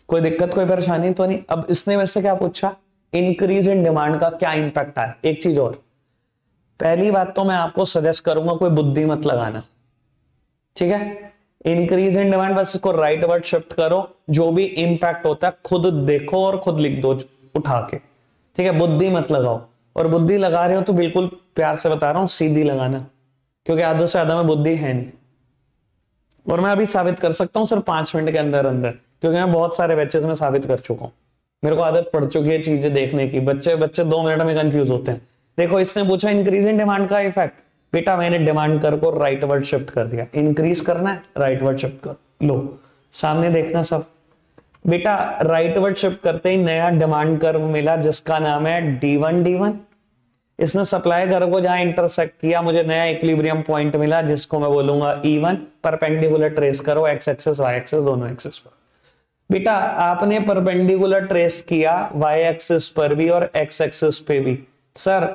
कोई दिक्कत कोई परेशानी तो नहीं। अब इसने मेरे से क्या पूछा, इंक्रीज इन डिमांड का क्या इंपैक्ट है। एक चीज और, पहली बात तो मैं आपको सजेस्ट करूंगा कोई बुद्धि मत लगाना, ठीक है, इंक्रीज इन डिमांड बस इसको राइट वर्ड शिफ्ट करो, जो भी इंपैक्ट होता है खुद देखो और खुद लिख दो उठा के। ठीक है, बुद्धि मत लगाओ, और बुद्धि लगा रहे हो तो बिल्कुल प्यार से बता रहा हूं सीधी लगाना, क्योंकि आधों से ज्यादा में बुद्धि है नहीं, और मैं अभी साबित कर सकता हूं सिर्फ 5 मिनट के अंदर अंदर, क्योंकि मैं बहुत सारे बैचेस में साबित कर चुका हूं, मेरे को आदत पड़ चुकी है चीजें देखने की। बच्चे 2 मिनट में कंफ्यूज होते हैं। देखो इसने पूछा इंक्रीज इन डिमांड का इफेक्ट, बेटा मैंने डिमांड कर को राइट वर्ड शिफ्ट कर दिया, इंक्रीज करना है राइट वर्ड शिफ्ट कर लो, सामने देखना सब। बेटा राइट वर्ड शिफ्ट करते ही नया डिमांड कर्व मिला जिसका नाम है D1 इसने सप्लाई कर्व को जहां इंटरसेक्ट किया मुझे नया इक्विलिब्रियम पॉइंट मिला जिसको मैं बोलूंगा E1। परपेंडिकुलर ट्रेस करो एक्स एक्सिस वाई एक्सिस दोनों एक्सिस पर। बेटा आपने परपेंडिकुलर ट्रेस किया वाई एक्सिस पर भी और एक्स एक्सिस पे भी। सर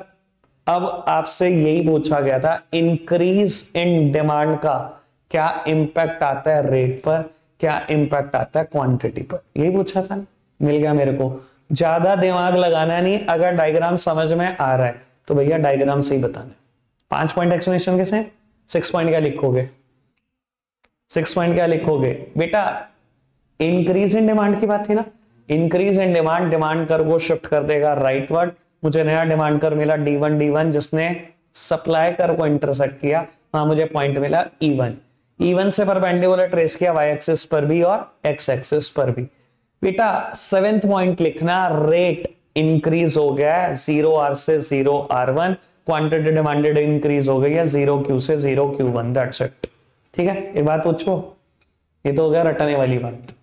अब आपसे यही पूछा गया था इंक्रीज इन डिमांड का क्या इंपैक्ट आता है रेट पर, क्या इंपैक्ट आता है क्वांटिटी पर, यही पूछा था ना, मिल गया मेरे को। ज्यादा दिमाग लगाना नहीं, अगर डायग्राम समझ में आ रहा है तो भैया डायग्राम से ही बताना। 5 पॉइंट एक्सप्लेनेशन के सेम, 6 पॉइंट क्या लिखोगे, 6 पॉइंट क्या लिखोगे बेटा, इंक्रीज इन डिमांड की बात थी ना, increase in demand, demand curve को शिफ्ट कर देगा राइट वर्ड, मुझे नया डिमांड कर्व मिला D1 जिसने सप्लाई कर्व को इंटरसेक्ट किया, वहां मुझे पॉइंट मिला E1 से परपेंडिकुलर ट्रेस किया वाई एक्सिस पर भी और एक्स एक्सिस पर भी। बेटा 7th पॉइंट लिखना, रेट इंक्रीज हो गया है 0R से 0R1, क्वांटिटी डिमांडेड इंक्रीज हो गई है 0Q से 0Q1, दैट्स इट। ठीक है, एक बात पूछो, ये तो हो गया रटने वाली बात।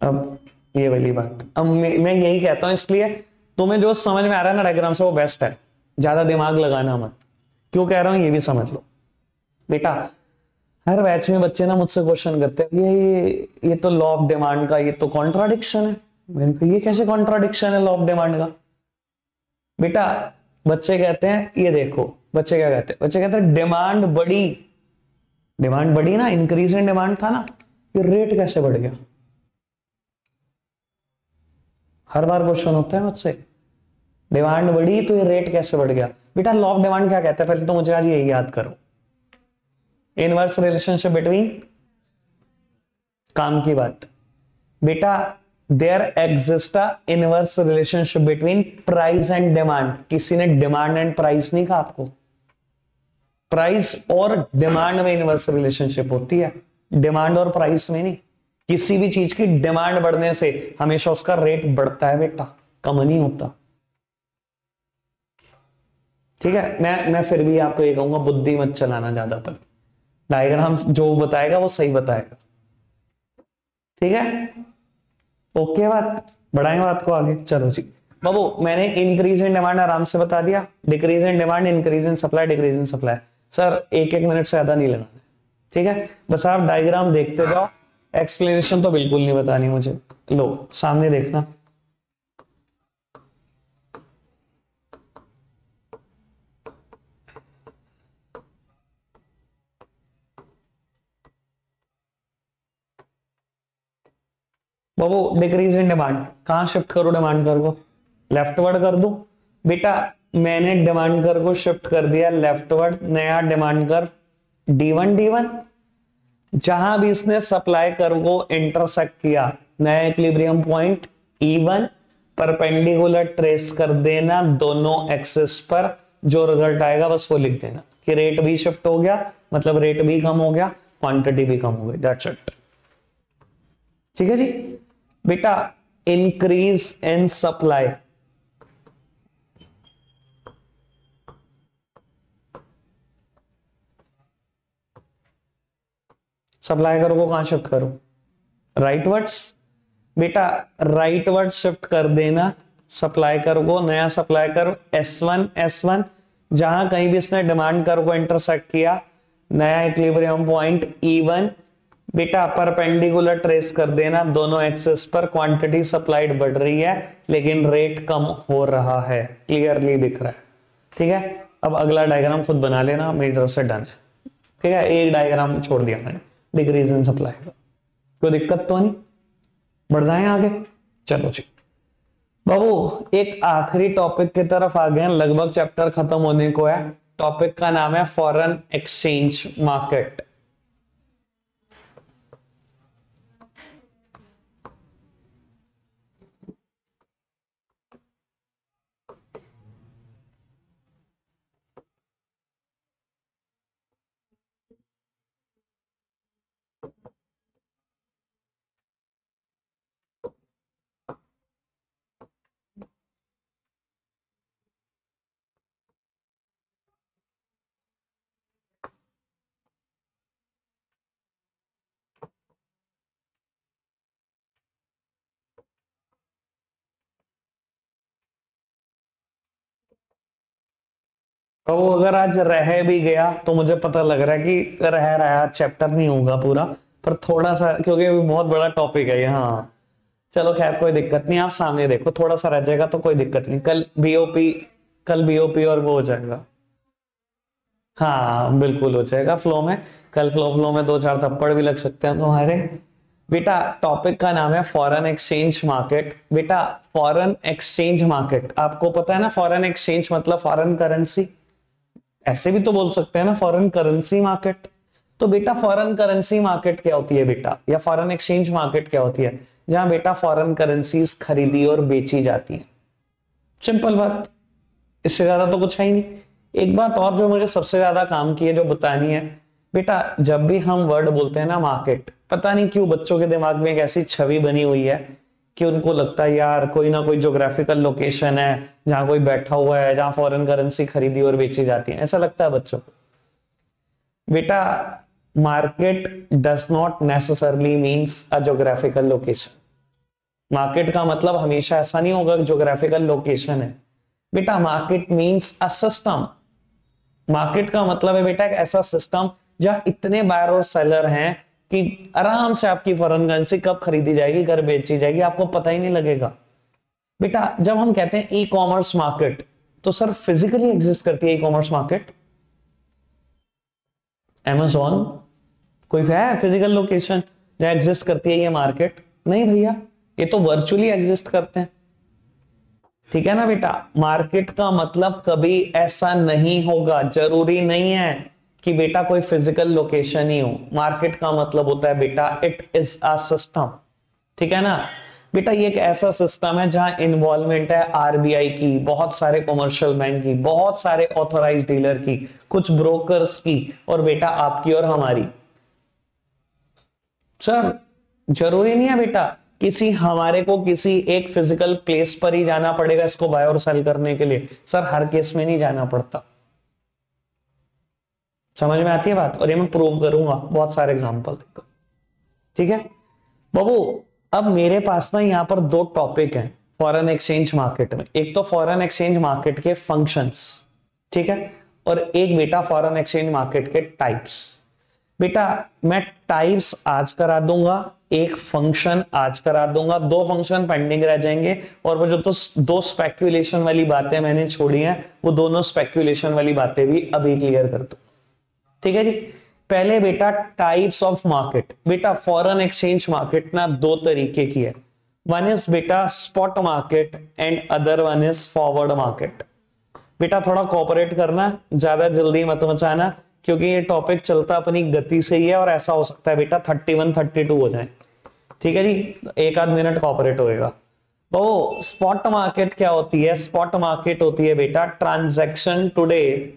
अब ये वाली बात, अब मैं यही कहता हूं, इसलिए तुम्हें जो समझ में आ रहा है ना डायग्राम से वो बेस्ट है, ज्यादा दिमाग लगाना मत। क्यों कह रहा हूं ये भी समझ लो। बेटा हर बैच में बच्चे ना मुझसे क्वेश्चन करते हैं ये तो लॉ ऑफ डिमांड का ये तो कॉन्ट्राडिक्शन है। मैंने कहा ये कैसे कॉन्ट्राडिक्शन है लॉ ऑफ डिमांड का। बेटा बच्चे कहते हैं ये देखो, बच्चे क्या कहते हैं, बच्चे कहते हैं डिमांड बढ़ी ना, इंक्रीज इन डिमांड था ना, ये रेट कैसे बढ़ गया। हर बार क्वेश्चन होता है मुझसे, डिमांड बढ़ी तो ये रेट कैसे बढ़ गया। बेटा लॉ ऑफ डिमांड क्या कहता है, पहले तो मुझे आज यही याद करो, इनवर्स रिलेशनशिप बिटवीन, काम की बात बेटा, there exist a inverse relationship between price and demand. किसी ने डिमांड एंड प्राइस नहीं कहा आपको, प्राइस और डिमांड में इनवर्स रिलेशनशिप होती है, डिमांड और प्राइस में नहीं। किसी भी चीज की डिमांड बढ़ने से हमेशा उसका रेट बढ़ता है बेटा, कम नहीं होता। ठीक है, मैं फिर भी आपको ये कहूंगा बुद्धि मत चलाना ज्यादा पर, डायग्राम जो बताएगा वो सही बताएगा, ठीक है। ओके बात, बढ़ाएं बात को आगे, चलो जी बाबू। मैंने इंक्रीज इन डिमांड आराम से बता दिया, decrease in demand, increase in supply, decrease in supply. Sir एक एक मिनट से ज्यादा नहीं लगाना, ठीक है। बस आप डायग्राम देखते जाओ, एक्सप्लेनेशन तो बिल्कुल नहीं बतानी मुझे। लो सामने देखना, बाबू डिक्रीज इन डिमांड कहां शिफ्ट करूं, डिमांड कर को लेफ्टवर्ड कर दूं बेटा। मैंने डिमांड कर को शिफ्ट कर दिया लेफ्टवर्ड, नया डिमांड कर D1 D1, जहां भी इसने सप्लाई कर्व को इंटरसेक्ट किया, नया equilibrium point E1, perpendicular trace कर देना दोनों एक्सिस पर, जो रिजल्ट आएगा बस वो लिख देना कि रेट भी शिफ्ट हो गया, मतलब रेट भी कम हो गया, क्वांटिटी भी कम हो गई, दैट्स इट, ठीक है जी बेटा। इंक्रीज इन सप्लाई, सप्लाई करो को कहां शिफ्ट करो, राइटवर्ड्स बेटा, राइटवर्ड शिफ्ट कर देना सप्लाई कर को, नया सप्लाई कर S1 जहां कहीं भी इसने डिमांड कर को इंटरसेक्ट किया, नया इक्विलिब्रियम पॉइंट E1 बेटा, परपेंडिकुलर ट्रेस कर देना दोनों एक्सिस पर, क्वांटिटी सप्लाइड बढ़ रही है लेकिन रेट कम हो रहा है, क्लियरली दिख रहा है, ठीक है। अब अगला डायग्राम खुद बना लेना, मेरी तरफ से डन है, ठीक है। एक डायग्राम छोड़ दिया मैंने डिक्रीज इन सप्लाई का, कोई दिक्कत तो नहीं, बढ़ जाए आगे, चलो जी बाबू। एक आखिरी टॉपिक की तरफ आ गए हैं, लगभग चैप्टर खत्म होने को है। टॉपिक का नाम है फॉरेन एक्सचेंज मार्केट। तो अगर आज रह भी गया तो मुझे पता लग रहा है कि रह रहा है, चैप्टर नहीं होगा पूरा, पर थोड़ा सा, क्योंकि बहुत बड़ा टॉपिक है ये, हाँ चलो खैर कोई दिक्कत नहीं, आप सामने देखो, थोड़ा सा रह जाएगा तो कोई दिक्कत नहीं, कल बीओपी और वो हो जाएगा, हाँ बिल्कुल हो जाएगा फ्लो में, कल फ्लो में दो चार थप्पड़ भी लग सकते हैं तुम्हारे बेटा। टॉपिक का नाम है फॉरेन एक्सचेंज मार्केट। बेटा फॉरेन एक्सचेंज मार्केट, आपको पता है ना फॉरेन एक्सचेंज मतलब फॉरेन करेंसी, ऐसे भी तो बोल सकते हैं ना फॉरेन करेंसी मार्केट। तो बेटा फॉरेन करेंसी मार्केट क्या होती है बेटा, या फॉरेन एक्सचेंज मार्केट क्या होती है, जहां बेटा फॉरेन करेंसीज खरीदी और बेची जाती है, सिंपल बात, इससे ज्यादा तो कुछ है ही नहीं। एक बात और जो मुझे सबसे ज्यादा काम की है, जो बतानी है बेटा, जब भी हम वर्ड बोलते हैं ना मार्केट, पता नहीं क्यों बच्चों के दिमाग में एक ऐसी छवि बनी हुई है कि उनको लगता है यार कोई ना कोई ज्योग्राफिकल लोकेशन है जहां कोई बैठा हुआ है, जहां फॉरेन करेंसी खरीदी और बेची जाती है, ऐसा लगता है बच्चों को। बेटा market does not necessarily means a geographical location, market का मतलब हमेशा ऐसा नहीं होगा ज्योग्राफिकल लोकेशन है बेटा। Market means a system, market का मतलब है बेटा एक ऐसा सिस्टम जहां इतने बायर और सेलर हैं कि आराम से आपकी फॉरेन करेंसी कब खरीदी जाएगी कब बेची जाएगी आपको पता ही नहीं लगेगा। बेटा जब हम कहते हैं ई कॉमर्स मार्केट, तो सर फिजिकली एग्जिस्ट करती है ई कॉमर्स मार्केट, Amazon कोई है फिजिकल लोकेशन जहां एग्जिस्ट करती है ये मार्केट? नहीं भैया, ये तो वर्चुअली एग्जिस्ट करते हैं, ठीक है ना बेटा। मार्केट का मतलब कभी ऐसा नहीं होगा, जरूरी नहीं है कि बेटा कोई फिजिकल लोकेशन ही हो, मार्केट का मतलब होता है बेटा इट इज अ सिस्टम, ठीक है ना बेटा। ये एक ऐसा सिस्टम है जहां इन्वॉल्वमेंट है आरबीआई की, बहुत सारे कमर्शियल बैंक की, बहुत सारे ऑथोराइज डीलर की, कुछ ब्रोकर्स की, और बेटा आपकी और हमारी। सर जरूरी नहीं है बेटा किसी हमारे को किसी एक फिजिकल प्लेस पर ही जाना पड़ेगा इसको बाय और सेल करने के लिए, सर हर केस में नहीं जाना पड़ता, समझ में आती है बात? और ये मैं प्रूव करूंगा बहुत सारे एग्जांपल देकर। ठीक है बाबू, अब मेरे पास ना यहाँ पर दो टॉपिक हैं फॉरेन एक्सचेंज मार्केट में। एक तो फॉरेन एक्सचेंज मार्केट के फंक्शंस, ठीक है, और एक बेटा फॉरेन एक्सचेंज मार्केट के टाइप्स। बेटा मैं टाइप्स आज करा दूंगा, एक फंक्शन आज करा दूंगा, दो फंक्शन पेंडिंग रह जाएंगे, और वो जो तो दो स्पेक्यूलेशन वाली बातें मैंने छोड़ी हैं वो दोनों स्पेक्यूलेशन वाली बातें भी अभी क्लियर कर दूं। ठीक है जी। पहले बेटा टाइप्स ऑफ मार्केट। बेटा फॉरेन एक्सचेंज मार्केट ना दो तरीके की है, वन इज बेटा spot market and other one is forward market. बेटा थोड़ा कोऑपरेट करना, ज्यादा जल्दी मत मचाना, क्योंकि ये टॉपिक चलता अपनी गति से ही है और ऐसा हो सकता है बेटा 31 32 हो जाए। ठीक है जी, एक आध मिनट कोऑपरेट होएगा। तो स्पॉट मार्केट क्या होती है? स्पॉट मार्केट होती है बेटा transaction today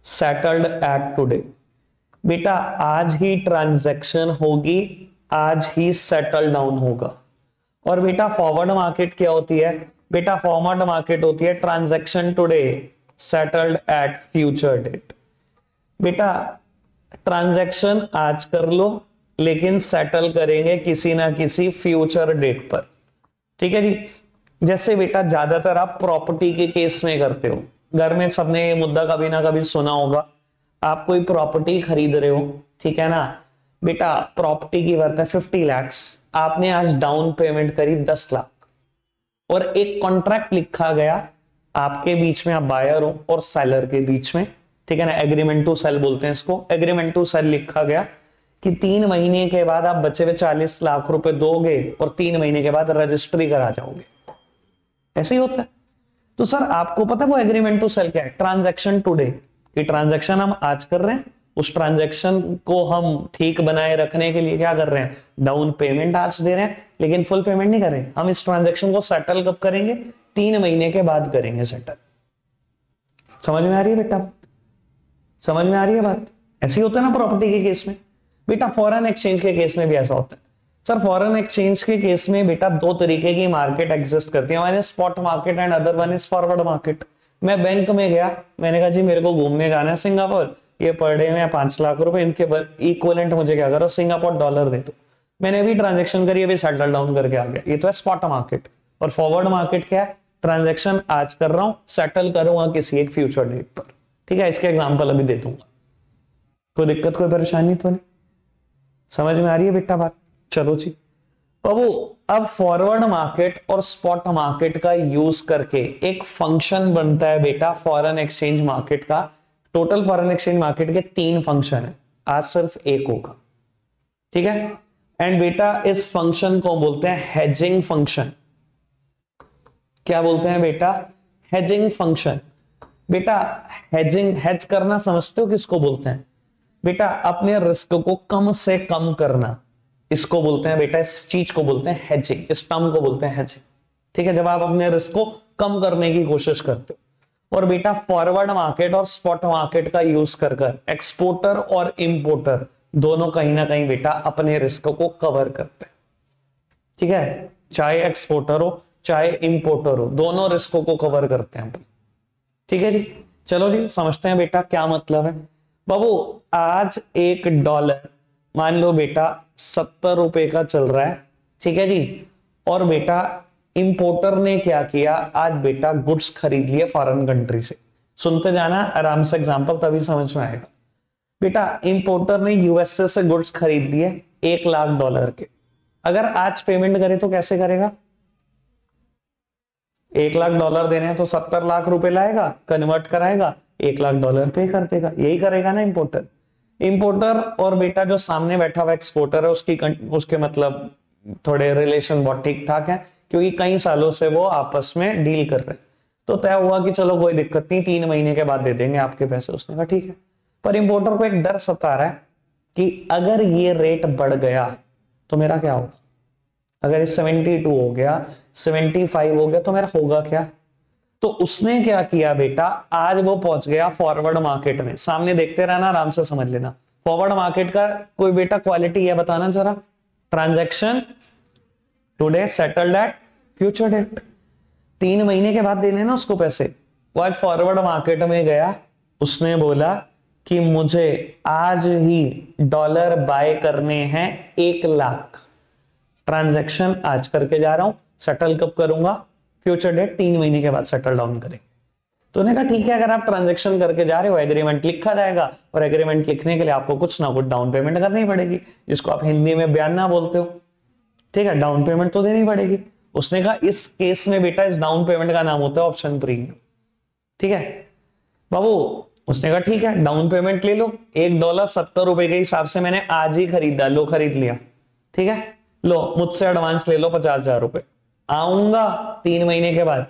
settled eight today. बेटा आज ही ट्रांजैक्शन होगी, आज ही सेटल डाउन होगा। और बेटा फॉरवर्ड मार्केट क्या होती है? बेटा फॉरवर्ड मार्केट होती है transaction today settled at future date. बेटा ट्रांजैक्शन आज कर लो लेकिन सेटल करेंगे किसी ना किसी फ्यूचर डेट पर। ठीक है जी। जैसे बेटा ज्यादातर आप प्रॉपर्टी के केस में करते हो, घर में सबने ये मुद्दा कभी ना कभी सुना होगा। आप कोई प्रॉपर्टी खरीद रहे हो, ठीक है ना बेटा, प्रॉपर्टी की वर्थ है 50 लाख, आपने आज डाउन पेमेंट करी 10 लाख और एक कॉन्ट्रैक्ट लिखा गया आपके बीच में, आप बायर हो और सेलर के बीच में, ठीक है ना, एग्रीमेंट टू सेल बोलते हैं इसको। एग्रीमेंट टू सेल लिखा गया कि 3 महीने के बाद आप बचे हुए 40 लाख रुपए दोगे और 3 महीने के बाद रजिस्ट्री करा जाओगे। ऐसे ही होता है। तो सर आपको पता है वो एग्रीमेंट टू सेल क्या है? ट्रांजैक्शन टुडे, कि ट्रांजैक्शन हम आज कर रहे हैं, उस ट्रांजैक्शन को हम ठीक बनाए रखने के लिए क्या कर रहे हैं? डाउन पेमेंट आज दे रहे हैं लेकिन फुल पेमेंट नहीं कर रहे हैं। हम इस ट्रांजैक्शन को सेटल कब करेंगे? 3 महीने के बाद करेंगे सेटल। समझ में आ रही है बेटा? समझ में आ रही है बात? ऐसे ही होता है ना प्रॉपर्टी के केस में। बेटा फॉरेन एक्सचेंज के केस में भी ऐसा होता है। सर फॉरेन एक्सचेंज के केस में बेटा दो तरीके की मार्केट एग्जिस्ट करती है, one is spot market and other one is forward market. मैं बैंक में गया, मैंने कहा जी मेरे को घूमने जाना है सिंगापुर, ये पर डे में 5 लाख रुपए, इनके इक्विवेलेंट मुझे क्या करो, सिंगापुर डॉलर दे दो। मैंने अभी ट्रांजेक्शन करी, अभी सेटल डाउन करके आ गया। ये तो है स्पॉट मार्केट। और फॉरवर्ड मार्केट क्या है? ट्रांजेक्शन आज कर रहा हूं, सेटल करूंगा किसी एक फ्यूचर डेट पर। ठीक है, इसके एग्जाम्पल अभी दे दूंगा। कोई दिक्कत कोई परेशानी तो नहीं? समझ में आ रही है बेटा बात? चलो जी। अब फॉरवर्ड मार्केट और स्पॉट मार्केट का यूज करके एक फंक्शन बनता है बेटा फॉरेन एक्सचेंज मार्केट का। टोटल फॉरेन एक्सचेंज मार्केट के 3 फंक्शन है, आज सिर्फ एक होगा। ठीक है। एंड बेटा इस फंक्शन को बोलते हैं हेजिंग फंक्शन। क्या बोलते हैं बेटा? Hedging function. बेटा हेजिंग, हेज करना समझते हो किसको बोलते हैं? बेटा अपने रिस्क को कम से कम करना, इसको बोलते हैं बेटा, इस चीज को बोलते हैं हेजिंग, इस टर्म को बोलते हैं हेजिंग। ठीक है, जब आप अपने रिस्क को कम करने की कोशिश करते हो। और बेटा फॉरवर्ड मार्केट और स्पॉट मार्केट का यूज कर एक्सपोर्टर और इंपोर्टर दोनों कहीं ना कहीं बेटा अपने रिस्क को कवर करते हैं। ठीक है, चाहे एक्सपोर्टर हो चाहे इंपोर्टर हो, दोनों रिस्कों को कवर करते हैं। ठीक है जी। चलो जी समझते हैं बेटा क्या मतलब है। बाबू आज $1 मान लो बेटा 70 रुपए का चल रहा है। ठीक है जी। और बेटा इंपोर्टर ने क्या किया, आज बेटा गुड्स खरीद लिए फॉरेन कंट्री से। सुनते जाना आराम से, एग्जांपल तभी समझ में आएगा। बेटा इंपोर्टर ने यूएसए से गुड्स खरीद लिए $1 लाख के। अगर आज पेमेंट करे तो कैसे करेगा? $1 लाख देने हैं तो 70 लाख रुपए लाएगा, कन्वर्ट कराएगा, $1 लाख पे कर देगा। यही करेगा ना इंपोर्टर। इंपोर्टर और बेटा जो सामने बैठा हुआ एक्सपोर्टर है उसके मतलब थोड़े रिलेशन बहुत ठीक ठाक है, क्योंकि कई सालों से वो आपस में डील कर रहे हैं। तो तय हुआ कि चलो कोई दिक्कत नहीं, 3 महीने के बाद दे देंगे आपके पैसे। उसने कहा ठीक है। पर इंपोर्टर को एक डर सता रहा है कि अगर ये रेट बढ़ गया तो मेरा क्या होगा? अगर ये 72 हो गया, 75 हो गया तो मेरा होगा क्या? तो उसने क्या किया बेटा, आज वो पहुंच गया फॉरवर्ड मार्केट में। सामने देखते रहना, आराम से समझ लेना। फॉरवर्ड मार्केट का कोई बेटा क्वालिटी है बताना जरा। Transaction today settled at future date. 3 महीने के बाद देने ना उसको पैसे। वो आज फॉरवर्ड मार्केट में गया, उसने बोला कि मुझे आज ही डॉलर बाय करने हैं 1 लाख, ट्रांजैक्शन आज करके जा रहा हूं, सेटल कब करूंगा, फ्यूचर डेट 3 महीने के बाद सेटल डाउन करेंगे। तो उन्होंने कहा ठीक है, अगर आप ट्रांजैक्शन करके जा रहे हो एग्रीमेंट लिखा जाएगा, और एग्रीमेंट लिखने के लिए आपको कुछ ना कुछ डाउन पेमेंट करनी पड़ेगी, जिसको आप हिंदी में बयाना बोलते हो। ठीक है, डाउन पेमेंट तो देनी पड़ेगी। उसने कहा इस केस में बेटा इस डाउन पेमेंट का नाम होता है ऑप्शन प्रीमियम। ठीक है बाबू, उसने कहा ठीक है डाउन पेमेंट ले लो, $1 70 के हिसाब से मैंने आज ही खरीदा, लो खरीद लिया। ठीक है, लो मुझसे एडवांस ले लो 50,000 रुपए, आऊंगा 3 महीने के बाद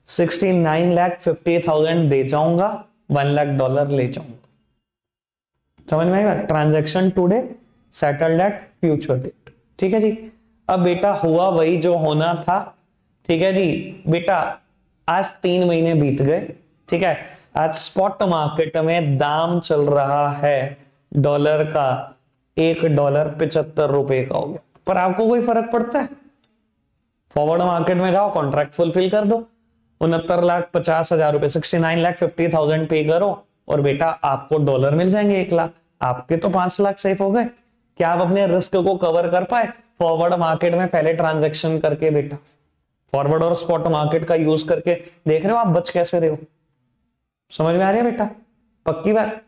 69,50,000 दे जाऊंगा, $1 लाख ले जाऊंगा। समझ में आई बात? Transaction today settled at future date. ठीक है जी। अब बेटा हुआ वही जो होना था। ठीक है जी बेटा, आज 3 महीने बीत गए। ठीक है, आज स्पॉट मार्केट में दाम चल रहा है डॉलर का $1.75 का हो गया, पर आपको कोई फर्क पड़ता है? फॉरवर्ड मार्केट में जाओ, कॉन्ट्रैक्ट फुलफिल कर दो, 69,50,000 रुपए 69,50,000 पे करो, और बेटा आपको डॉलर मिल जाएंगे 1 लाख। आपके तो 5 लाख सेफ हो गए। क्या आप अपने रिस्क को कवर कर पाए फॉरवर्ड मार्केट में पहले ट्रांजैक्शन करके? बेटा फॉरवर्ड और स्पॉट मार्केट का यूज करके देख रहे हो आप बच कैसे रहे हो? समझ में आ रही है बेटा? पक्की बात।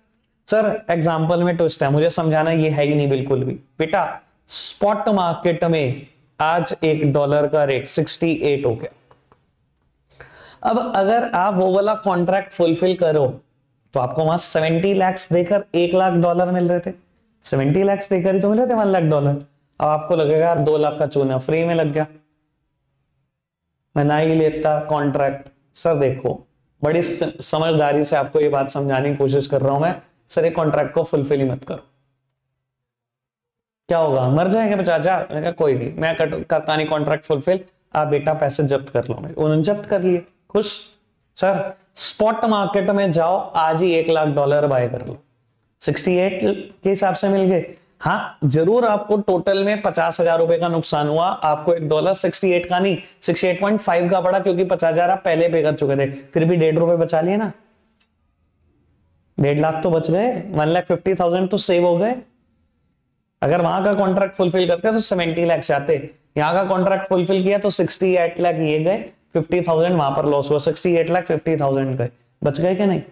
सर एग्जांपल में ट्विस्ट है, मुझे समझाना ये है ही नहीं बिल्कुल भी। बेटा स्पॉट मार्केट में आज $1 का रेट 68 हो गया। अब अगर आप वो वाला कॉन्ट्रैक्ट फुलफिल करो तो आपको वहां 70 लाख देकर $1 लाख मिल रहे थे, 70 लाख देकर ही तो मिल रहे थे $1 लाख। अब आपको लगेगा यार 2 लाख का चूना फ्री में लग गया, मैं ना ही लेता कॉन्ट्रैक्ट। सर देखो बड़ी समझदारी से आपको ये बात समझाने की कोशिश कर रहा हूं मैं। सर ये कॉन्ट्रैक्ट को फुलफिल ही मत करो, क्या होगा, मर जाएंगे 50,000। मैंने कहा कोई नहीं, मैं करता नहीं कॉन्ट्रैक्ट फुलफिल, आप बेटा पैसे जब्त कर लो मेरे। उन्होंने जब्त कर लिए, खुश। सर स्पॉट मार्केट में जाओ, आज ही $1 लाख बाय कर लो, 68 के हिसाब से मिल गए। हाँ जरूर आपको टोटल में 50,000 रुपए का नुकसान हुआ, आपको $1 68 का नहीं 68.5 का पड़ा, क्योंकि 50,000 आप पहले पे कर चुके थे, फिर भी $1.5 बचा लिए ना, 1.5 लाख तो बच गए, 1,50,000 तो सेव हो गए। अगर वहां का कॉन्ट्रैक्ट फुलफिल करते तो 70 लाख आते, यहाँ का कॉन्ट्रैक्ट फुलफिल किया तो 68 लाख ये गए, 50,000 वहां पर लॉस हुआ, 68,50,000 गए, बच गए क्या नहीं?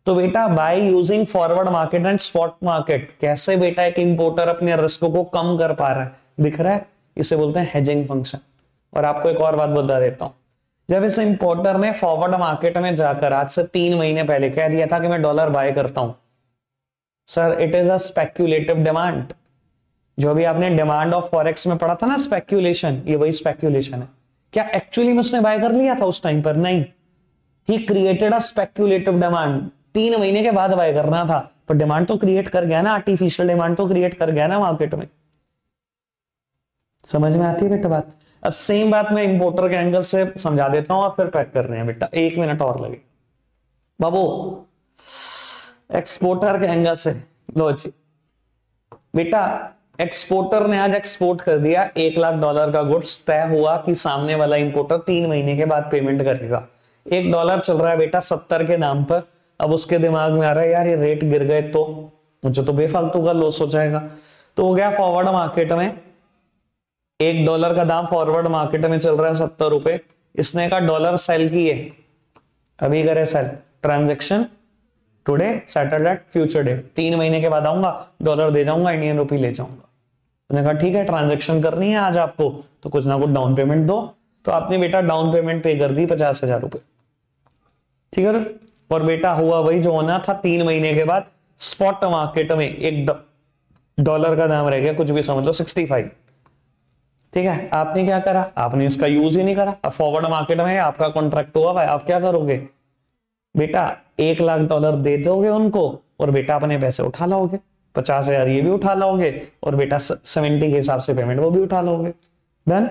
तो बेटा by using forward market and spot market, कैसे बेटा एक इंपोर्टर अपने रिस्क को कम कर पा रहा है, दिख रहा है? इसे बोलते हैं हेजिंग फंक्शन। और आपको एक और बात बता देता हूं, जब इस इंपोर्टर ने फॉरवर्ड मार्केट में जाकर आज से 3 महीने पहले कह दिया था कि मैं डॉलर बाय करता हूं, sir it is a speculative demand. जो भी आपने डिमांड ऑफ फॉरेक्स में पढ़ा था ना स्पेक्यूलेशन, ये वही स्पेक्यूलेशन है। क्या एक्चुअली में उसने बाय कर लिया था उस टाइम पर? नहीं, he created a speculative demand. 3 महीने के बाद बाय करना था, पर डिमांड तो क्रिएट कर गया ना, आर्टिफिशियल डिमांड तो क्रिएट कर गया ना मार्केट में। समझ में आती है बेटा बात? अब सेम बात मैं इंपोर्टर के एंगल से समझा देता हूं और फिर पैक कर रहे हैं बेटा, 1 मिनट और लगे बाबू। एक्सपोर्टर के एंगल से लो जी बेटा, एक्सपोर्टर ने आज एक्सपोर्ट कर दिया $1 लाख का गुड्स, तय हुआ कि सामने वाला इंपोर्टर 3 महीने के बाद पेमेंट करेगा। $1 चल रहा है बेटा 70 के दाम पर। अब उसके दिमाग में आ रहा है यार ये रेट गिर गए तो मुझे तो बेफालतू का लॉस हो जाएगा। तो हो गया फॉरवर्ड मार्केट में $1 का दाम फॉरवर्ड मार्केट में चल रहा है 70 रुपए, इसने का डॉलर सेल किए, अभी करे sale, transaction today settled at future date, 3 महीने के बाद आऊंगा, डॉलर दे जाऊंगा, इंडियन रुपी ले जाऊंगा। उन्होंने कहा ठीक है ट्रांजेक्शन करनी है आज आपको, तो कुछ ना कुछ डाउन पेमेंट दो। तो आपने बेटा डाउन पेमेंट पे कर दी 50,000 रुपए, ठीक है। और बेटा हुआ वही जो होना था, 3 महीने के बाद स्पॉट मार्केट में $1 का दाम रह गया, कुछ भी समझ लो 65, ठीक है। आपने क्या करा, आपने इसका यूज ही नहीं करा। अब फॉरवर्ड मार्केट में आपका कॉन्ट्रैक्ट हुआ भाई, आप क्या करोगे बेटा, $1 लाख दे दोगे उनको और बेटा अपने पैसे उठा लाओगे, 50,000 ये भी उठा लाओगे और बेटा 70 के हिसाब से पेमेंट वो भी उठा लोगे। डन,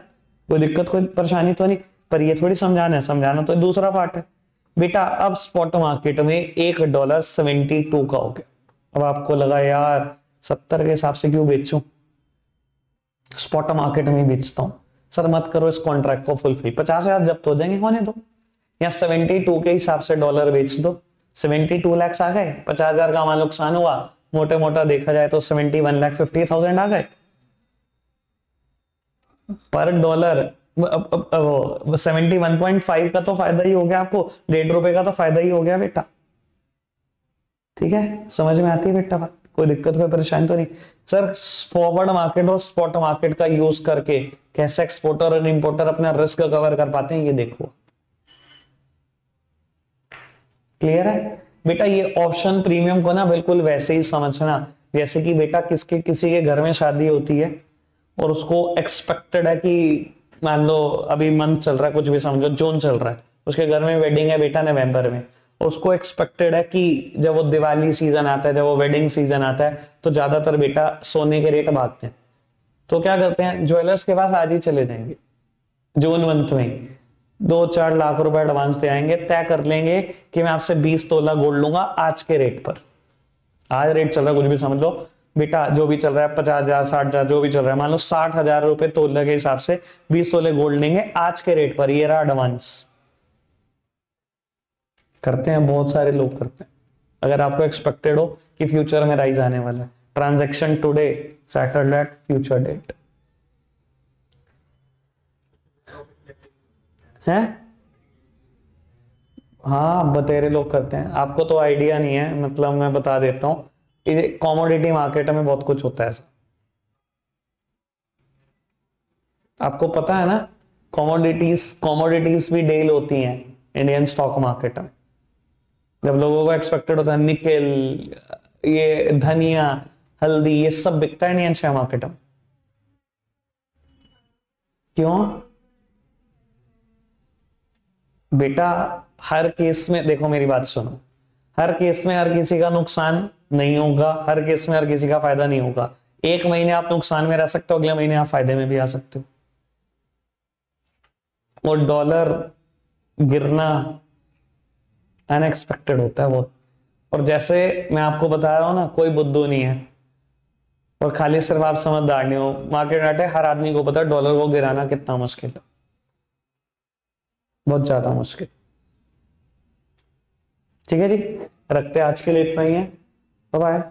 कोई दिक्कत कोई परेशानी तो नहीं। पर ये थोड़ी समझाना है, समझाना तो दूसरा पार्ट है बेटा। अब स्पॉट मार्केट में $1.72 का हो गया। अब आपको लगा यार 70 के हिसाब से क्यों बेचूं, स्पॉट मार्केट में बेचता हूं। सर मत करो इस कॉन्ट्रैक्ट को फुलफिल, 50,000 जब्त हो जाएंगे, होने दो। या 72 के हिसाब से डॉलर बेच दो, 72 लाख आ गए, 50,000 का हमारा नुकसान हुआ, मोटे मोटा देखा जाए तो 71,50,000 आ गए पर डॉलर। 71.5 का तो फायदा ही हो गया आपको, ₹1.5 का तो फायदा ही हो गया बेटा। ठीक है, समझ में आती है बेटा बात, कोई दिक्कत कोई परेशानी तो नहीं। सर फॉरवर्ड मार्केट और स्पॉट मार्केट का यूज करके कैसे एक्सपोर्टर और इंपोर्टर अपना रिस्क कवर कर पाते हैं, ये देखो। क्लियर है बेटा? ये ऑप्शन प्रीमियम को ना बिल्कुल वैसे ही समझना जैसे कि बेटा किसी के घर में शादी होती है और उसको एक्सपेक्टेड है कि मान लो अभी मंथ चल रहा है, कुछ भी समझो जून चल रहा है, उसके घर में वेडिंग है बेटा नवंबर में, उसको एक्सपेक्टेड है कि जब वो दिवाली सीजन आता है, जब वो वेडिंग सीजन आता है, तो ज्यादातर बेटा सोने के रेट भागते हैं। तो क्या करते हैं, ज्वेलर्स के पास आज ही चले जाएंगे, जून मंथ में 2-4 लाख रुपए एडवांस दे आएंगे, तय कर लेंगे कि मैं आपसे 20 तोला गोल्ड लूंगा आज के रेट पर। आज रेट चल रहा है कुछ भी समझ लो बेटा, जो भी चल रहा है 50,000 60,000 जो भी चल रहा है, मान लो 60,000 रुपए तोले के हिसाब से 20 तोले गोल्ड लेंगे आज के रेट पर, ये रहा एडवांस। करते हैं, बहुत सारे लोग करते हैं। अगर आपको एक्सपेक्टेड हो कि फ्यूचर में राइज आने वाला है, transaction today settled at future date है। हाँ बतेरे लोग करते हैं, आपको तो आइडिया नहीं है, मतलब मैं बता देता हूँ, कॉमोडिटी मार्केट में बहुत कुछ होता है ऐसा, आपको पता है ना। कॉमोडिटीज भी डील होती हैं इंडियन स्टॉक मार्केट में। जब लोगों को एक्सपेक्टेड होता है निकेल, ये धनिया, हल्दी, ये सब बिकता है इंडियन शेयर मार्केट में। क्यों बेटा? हर केस में देखो, मेरी बात सुनो, हर केस में हर किसी का नुकसान नहीं होगा, हर केस में हर किसी का फायदा नहीं होगा। एक महीने आप नुकसान में रह सकते हो, अगले महीने आप फायदे में भी आ सकते हो। और डॉलर गिरना अनएक्सपेक्टेड होता है बहुत। और जैसे मैं आपको बता रहा हूं ना, कोई बुद्धू नहीं है और खाली सिर्फ आप समझदार नहीं हो। मार्केट डाटा हर आदमी को पता है डॉलर को गिराना कितना मुश्किल है, बहुत ज्यादा मुश्किल। ठीक है जी, रखते हैं, आज के लिए इतना ही है, बाय बाय।